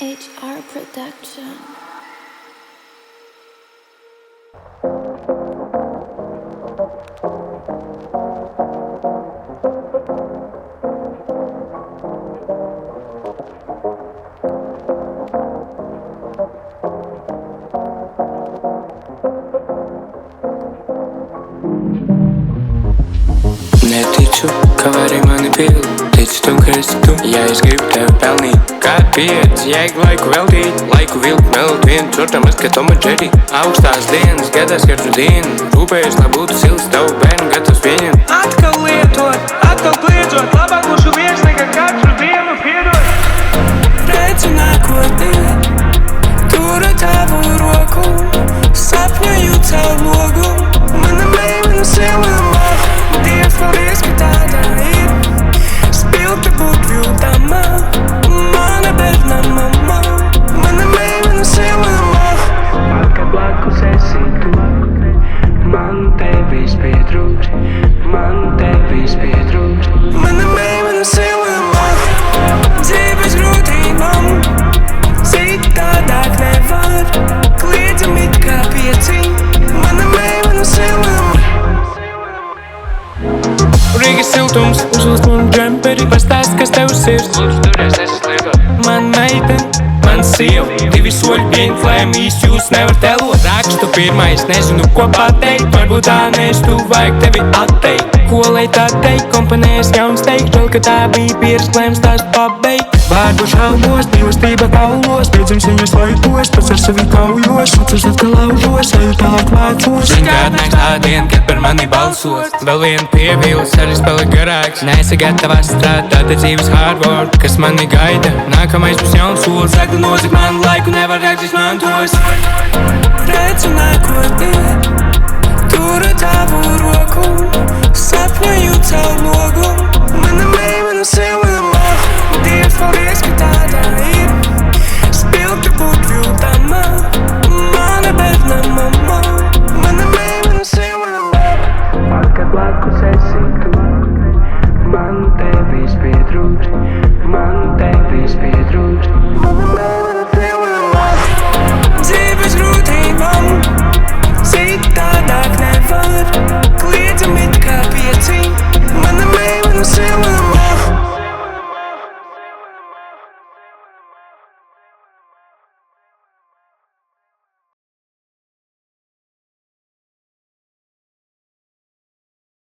HR Production. Neticu, ka vari mani pildi. Ticu tam, ka esi tu, ja es gribu tevi pelnīt. Kā pieredzi, jēga laiku veltīt. Laiku vilkt, melt vienu čortamas, ka Tom un Jerry. Augstās dienas, gadās katru dienu. Rūpējies, lai būtu silts tavu bērnu, gatavs pieņemt. Atkal lietot, atkal kliedzot. Labāk būšu viens nekā katru dienu piedot. Redzu nākotni, turu tavu roku. Sapņoju caur logu. Mana meimena silumā. Dievs, paldies, ka tāda ir. Spilgta būt jūtama. Mana bērna mamma. Mana meimena silumā. Kad blakus esi tu, man tevis pietrūkst. Man tevis pietrūkst. Mana meimena silumā. Dzīves grūtībām citādāk nevar. Kliedzam it kā pieci. Mana meimena silumā. Rīgas siltums, uzvilst manu džemperi. Pastāst, kas tev sirds. Lūdzu, turies, es slīdot. Man meiten, man sieva. Divi soļi pieņemt, lai īsti jūs nevar telot. Rakstu pirmais, nezinu, ko pateikt. Varbūt tā nestu, vajag tevi atteikt. Ko lai tā teikt, komponēs jauns teikt. Vēl, ka tā bija piersklējums, tās pabeigt. Vārdu šaubos, mīlestība kaulos. Beidzams viņus laikos, pats ar sevi kaujos. Atceros atkal laužos, eju tālāk vācos. Zin, kād nāks tā diena, kad par mani balsos. Vēl viena pievīles, arī spēlē garāks. Neesi gatavs strādāt dzīves hardwork, kas mani gaida. Nākamais būs jauns solis. Saka, nozag manu laiku, nevar redzēt mantos. Redzu nākotni, turu tavu roku. Sapņoju caur logu. Mana meimena silumā. Dievs, paldies, ka tāda ir. Spilgta būt jūtama. Mana bērna mamma. Mana meimena silumā. Kad blakus esi tu, man tevis pietrūkst. Man tevis pietrūkst.